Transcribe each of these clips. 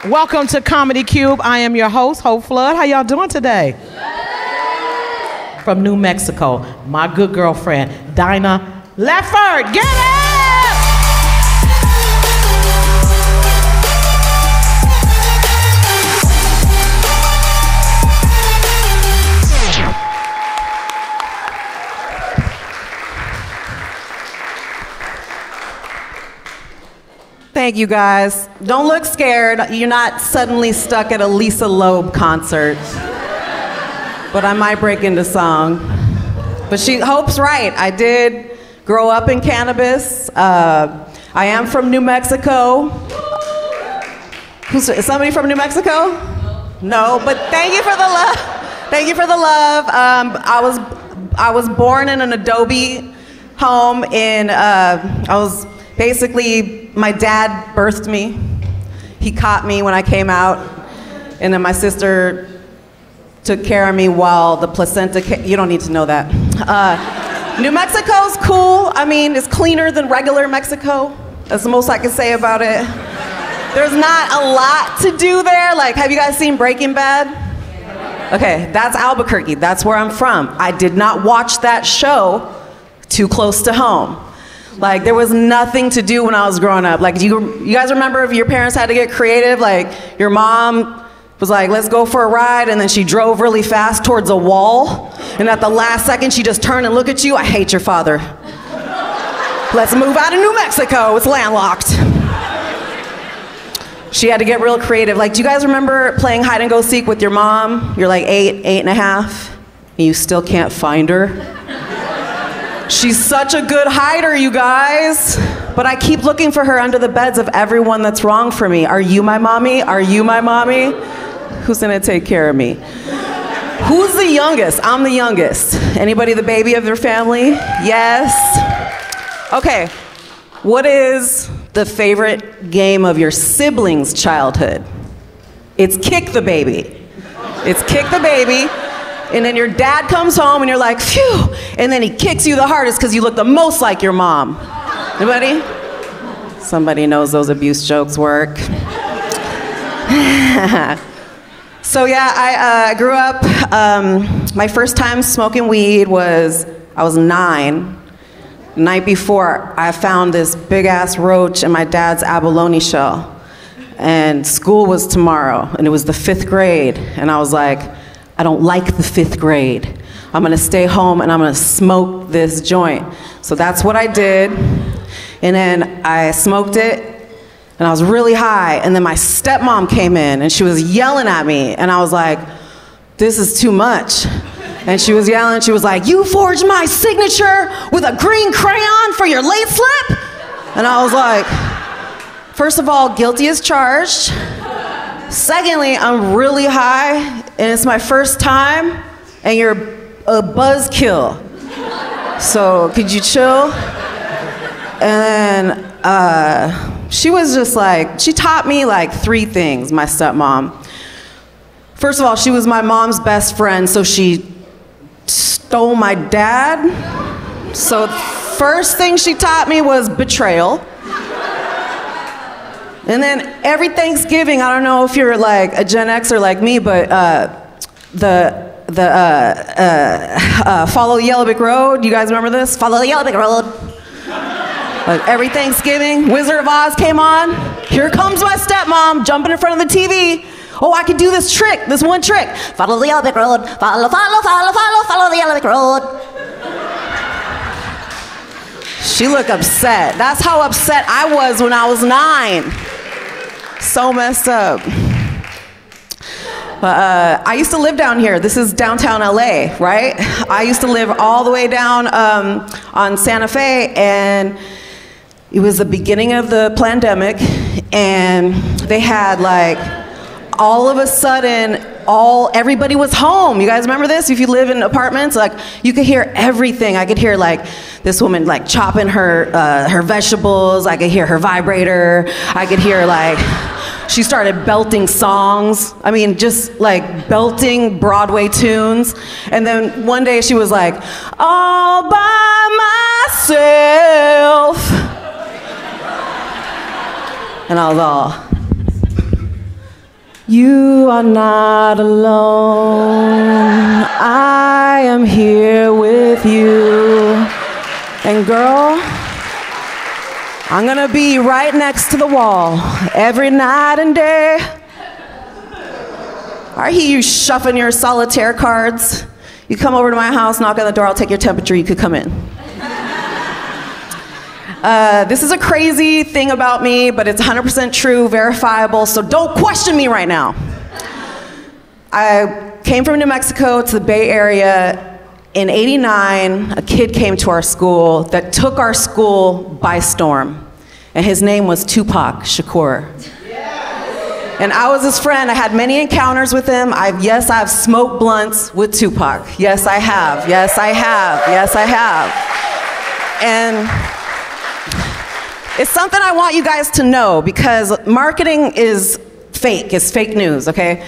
Welcome to Comedy Cube. I am your host, Hope Flood. How y'all doing today? From New Mexico, my good girlfriend, Dinah Leffert. Get it! Thank you, guys. Don't look scared. You're not suddenly stuck at a Lisa Loeb concert. But I might break into song. But Hope's right. I did grow up in cannabis. I am from New Mexico. Is somebody from New Mexico? No, but thank you for the love. Thank you for the love. I was born in an adobe home basically, my dad birthed me. He caught me when I came out, and then my sister took care of me while the placenta you don't need to know that. New Mexico's cool. I mean, it's cleaner than regular Mexico. That's the most I can say about it. There's not a lot to do there. Like, have you guys seen Breaking Bad? Okay, that's Albuquerque. That's where I'm from. I did not watch that show too close to home. Like, there was nothing to do when I was growing up. Like, you guys remember if your parents had to get creative? Like, your mom was like, let's go for a ride, and then she drove really fast towards a wall, and at the last second, she just turned and looked at you. I hate your father. Let's move out of New Mexico. It's landlocked. She had to get real creative. Like, do you guys remember playing hide and go seek with your mom? You're like 8 and a half, and you still can't find her? She's such a good hider, you guys. But I keep looking for her under the beds of everyone that's wrong for me. Are you my mommy? Are you my mommy? Who's gonna take care of me? Who's the youngest? I'm the youngest. Anybody the baby of their family? Yes. Okay, what is the favorite game of your siblings' childhood? It's kick the baby. It's kick the baby. And then your dad comes home and you're like, phew, and then he kicks you the hardest because you look the most like your mom. Anybody? Somebody knows those abuse jokes work. So yeah, I grew up, my first time smoking weed I was 9. The night before, I found this big ass roach in my dad's abalone shell. And school was tomorrow, and it was the 5th grade. And I was like, I don't like the 5th grade. I'm gonna stay home and I'm gonna smoke this joint. So that's what I did. And then I smoked it and I was really high. And then my stepmom came in and she was yelling at me. And I was like, this is too much. And she was yelling, she was like, you forged my signature with a green crayon for your late slip? And I was like, first of all, guilty as charged. Secondly, I'm really high, and it's my first time, and you're a buzzkill. So could you chill? And then she was just like, she taught me like 3 things, my stepmom. First of all, she was my mom's best friend, so she stole my dad. So first thing she taught me was betrayal. And then every Thanksgiving, I don't know if you're like a Gen Xer like me, but follow the Yellow Brick Road. You guys remember this? Follow the Yellow Brick Road. Like every Thanksgiving, Wizard of Oz came on. Here comes my stepmom jumping in front of the TV. Oh, I could do this trick, this one trick. Follow the Yellow Brick Road. Follow the Yellow Brick Road. She looked upset. That's how upset I was when I was 9. So messed up. I used to live down here. This is downtown LA, right? I used to live all the way down on Santa Fe, and it was the beginning of the pandemic, and they had like, all of a sudden, everybody was home. You guys remember this? If you live in apartments, like you could hear everything. I could hear like this woman like chopping her vegetables. I could hear her vibrator. I could hear like, she started belting songs. I mean, just like belting Broadway tunes. And then one day she was like, all by myself. And I was all, You are not alone. I am here with you. And girl, I'm gonna be right next to the wall every night and day. I hear you shuffling your solitaire cards. You come over to my house, knock on the door, I'll take your temperature, you could come in. This is a crazy thing about me, but it's 100% true, verifiable, so don't question me right now. I came from New Mexico to the Bay Area. In '89, a kid came to our school that took our school by storm, and his name was Tupac Shakur. And I was his friend. I had many encounters with him. Yes, I've smoked blunts with Tupac. Yes, I have. Yes, I have. Yes, I have. And it's something I want you guys to know, because marketing is fake. It's fake news, okay?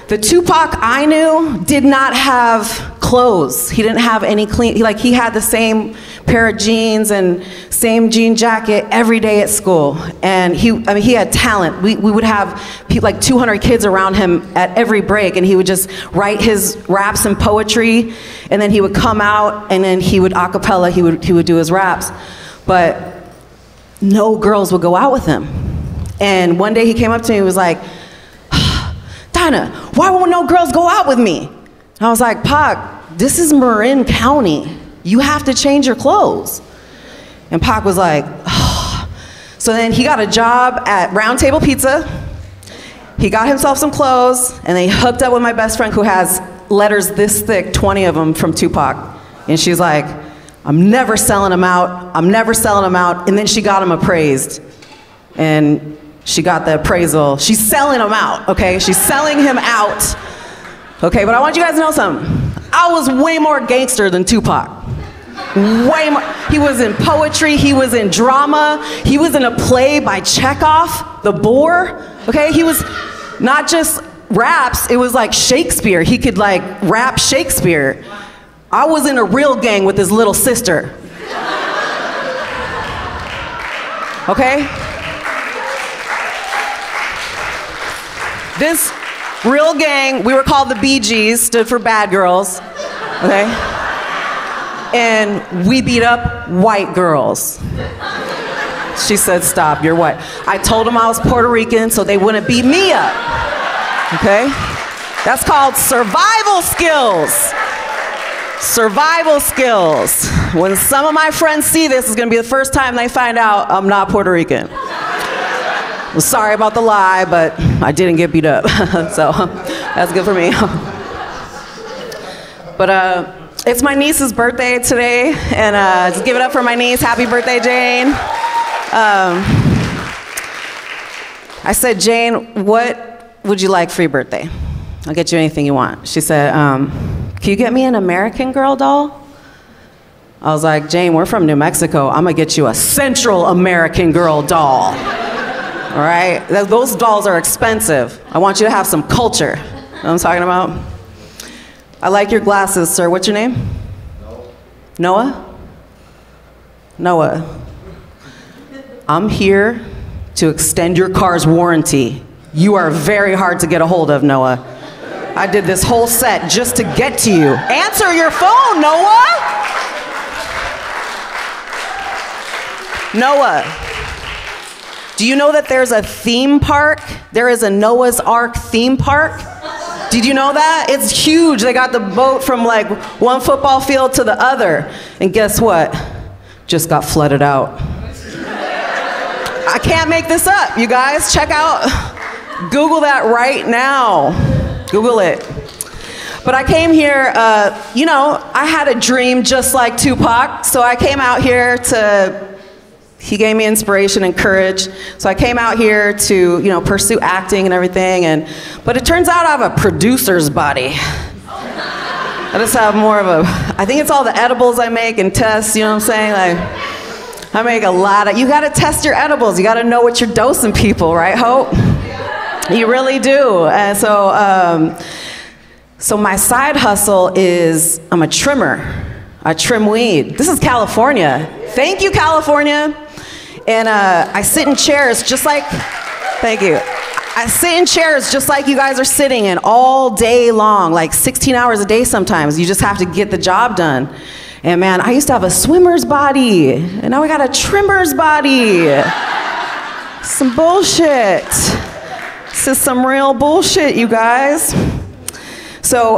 The Tupac I knew did not have clothes. He didn't have any clean, he had the same pair of jeans and same jean jacket every day at school. And he had talent. We would have like 200 kids around him at every break, and he would just write his raps and poetry, and then he would come out, and then he would a cappella, he would do his raps. But no girls would go out with him. And one day he came up to me and was like, Dinah, why won't no girls go out with me? And I was like, Pac, this is Marin County. You have to change your clothes. And Pac was like, oh. So then he got a job at Round Table Pizza. He got himself some clothes, and then he hooked up with my best friend who has letters this thick, 20 of them from Tupac. And she's like, I'm never selling them out. I'm never selling them out. And then she got him appraised. And she got the appraisal. She's selling him out, okay? She's selling him out. Okay, but I want you guys to know something. I was way more gangster than Tupac. Way more. He was in poetry, he was in drama, he was in a play by Chekhov, The Boar, okay? He was not just raps, it was like Shakespeare. He could like rap Shakespeare. I was in a real gang with his little sister. Okay? This real gang, we were called the BGs, stood for bad girls, okay? And we beat up white girls. She said, stop, you're white. I told them I was Puerto Rican so they wouldn't beat me up, okay? That's called survival skills. Survival skills. When some of my friends see this, it's gonna be the first time they find out I'm not Puerto Rican. I'm sorry about the lie, but I didn't get beat up, so that's good for me. But it's my niece's birthday today, and just give it up for my niece. Happy birthday, Jane. I said, Jane, what would you like for your birthday? I'll get you anything you want. She said, can you get me an American Girl doll? I was like, Jane, we're from New Mexico. I'm gonna get you a Central American Girl doll. All right? Those dolls are expensive. I want you to have some culture. You know what I'm talking about? I like your glasses, sir. What's your name? Noah? Noah. I'm here to extend your car's warranty. You are very hard to get a hold of, Noah. I did this whole set just to get to you. Answer your phone, Noah! Noah. Do you know that there's a theme park? There is a Noah's Ark theme park. Did you know that? It's huge. They got the boat from like one football field to the other. And guess what? Just got flooded out. I can't make this up, you guys. Check out, Google that right now. Google it. But I came here, you know, I had a dream just like Tupac. So I came out here he gave me inspiration and courage. So I came out here to, you know, pursue acting and everything. But it turns out I have a producer's body. I just have more of I think it's all the edibles I make and tests, you know what I'm saying? Like, I make a lot you gotta test your edibles. You gotta know what you're dosing people, right, Hope? You really do. And so my side hustle is I'm a trimmer. I trim weed. This is California. Thank you, California. And I sit in chairs just like, thank you. I sit in chairs just like you guys are sitting in all day long, like 16 hours a day sometimes. You just have to get the job done. And man, I used to have a swimmer's body, and now I got a trimmer's body. Some bullshit. This is some real bullshit, you guys. So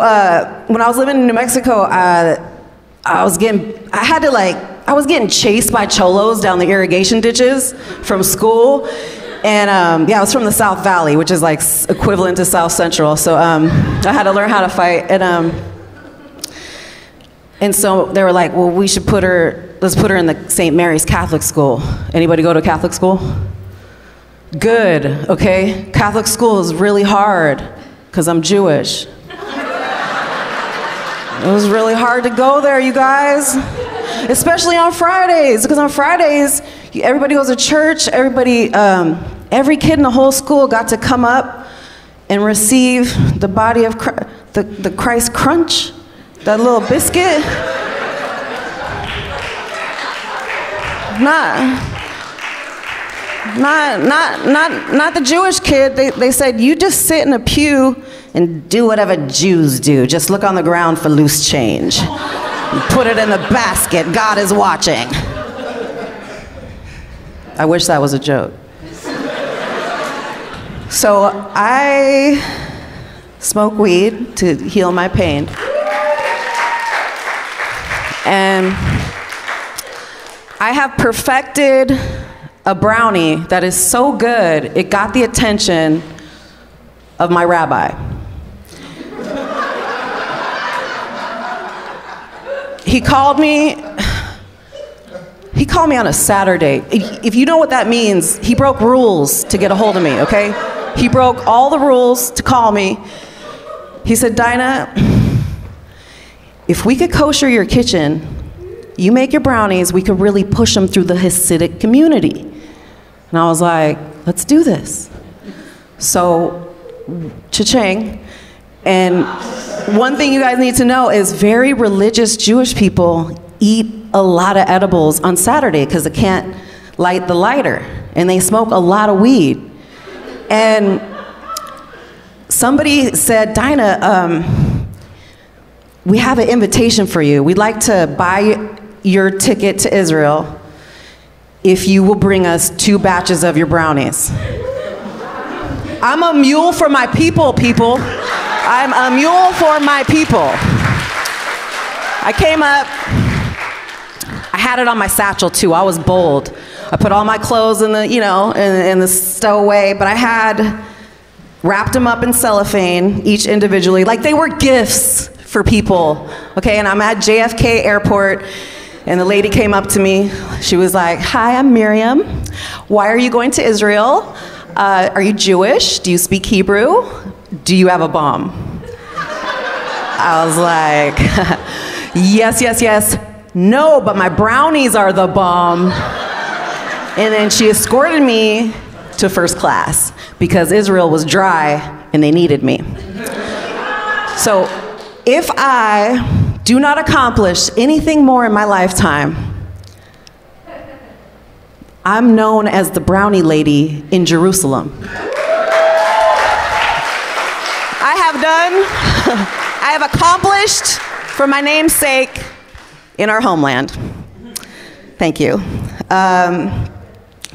when I was living in New Mexico, I was getting chased by cholos down the irrigation ditches from school. And yeah, I was from the South Valley, which is like equivalent to South Central. So I had to learn how to fight. And so they were like, well, let's put her in the St. Mary's Catholic school. Anybody go to Catholic school? Good, okay. Catholic school is really hard because I'm Jewish. It was really hard to go there, you guys. Especially on Fridays, because on Fridays, everybody goes to church, every kid in the whole school got to come up and receive the body of Christ, the Christ Crunch, that little biscuit. Not the Jewish kid. They said, you just sit in a pew and do whatever Jews do. Just look on the ground for loose change. Put it in the basket. God is watching. I wish that was a joke. So I smoke weed to heal my pain. And I have perfected a brownie that is so good, it got the attention of my rabbi. He called me on a Saturday. If you know what that means, he broke rules to get a hold of me, okay? He broke all the rules to call me. He said, Dinah, if we could kosher your kitchen, you make your brownies, we could really push them through the Hasidic community. And I was like, let's do this. So, cha-ching. And one thing you guys need to know is very religious Jewish people eat a lot of edibles on Saturday because they can't light the lighter. And they smoke a lot of weed. And somebody said, Dinah, we have an invitation for you. We'd like to buy your ticket to Israel if you will bring us 2 batches of your brownies. I'm a mule for my people, people. I'm a mule for my people. I came up, I had it on my satchel too. I was bold. I put all my clothes in the, in the stowaway, but I had wrapped them up in cellophane, each individually, like they were gifts for people, okay? And I'm at JFK Airport, and the lady came up to me. She was like, hi, I'm Miriam. Why are you going to Israel? Are you Jewish? Do you speak Hebrew? Do you have a bomb? I was like, yes, yes, yes. No, but my brownies are the bomb. And then she escorted me to first class because Israel was dry and they needed me. So if I do not accomplish anything more in my lifetime, I'm known as the brownie lady in Jerusalem. I have accomplished for my name's sake in our homeland. Thank you.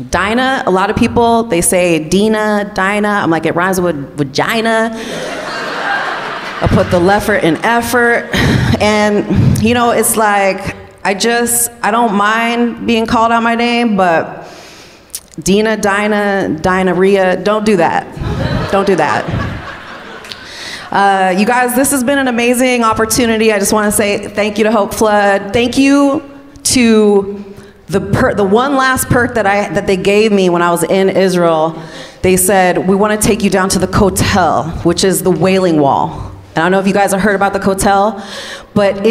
Dinah, a lot of people, they say Dinah, I'm like, it rhymes with vagina. I put the Leffert in effort. And, it's like, I don't mind being called out my name, but Dinah, Dinah-ria, don't do that. Don't do that. You guys, this has been an amazing opportunity. I just want to say thank you to Hope Flood. Thank you to the one last perk that they gave me when I was in Israel. They said, we want to take you down to the Kotel, which is the Wailing Wall. And I don't know if you guys have heard about the Kotel, but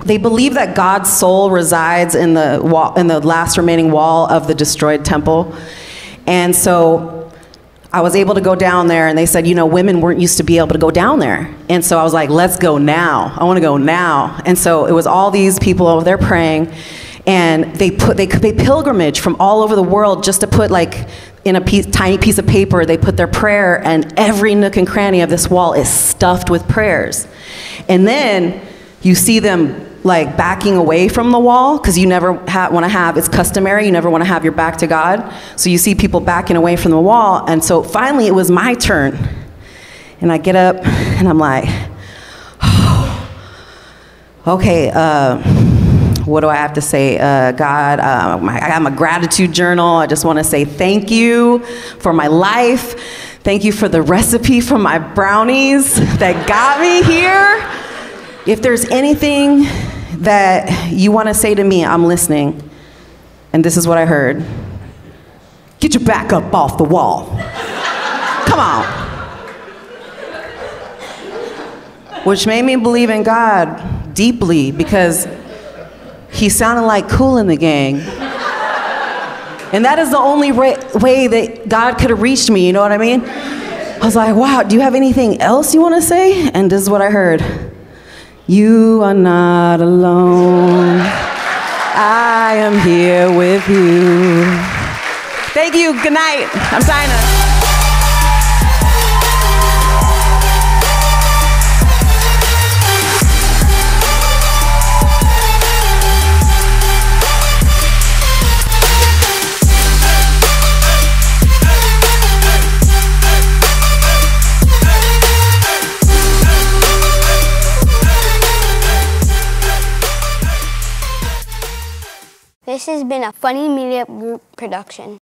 they believe that God's soul resides in the wall, in the last remaining wall of the destroyed temple. And so I was able to go down there, and they said, women weren't used to be able to go down there. And so I was like, let's go now. I want to go now. And so it was all these people over there praying. and they pilgrimage from all over the world just to put like in a tiny piece of paper, they put their prayer, and every nook and cranny of this wall is stuffed with prayers. And then you see them like backing away from the wall, because you never want to have, it's customary, you never want to have your back to God. So you see people backing away from the wall. And so finally it was my turn. And I get up and I'm like, oh, okay, what do I have to say? God, I got my gratitude journal. I just want to say thank you for my life. Thank you for the recipe for my brownies that got me here. If there's anything that you want to say to me, I'm listening. And this is what I heard. Get your back up off the wall. Come on. Which made me believe in God deeply, because he sounded like Kool in the Gang. And that is the only way that God could have reached me, you know what I mean? I was like, wow, do you have anything else you want to say? And this is what I heard. You are not alone. I am here with you. Thank you, good night. I'm Dinah. This has been a Funny Media Group production.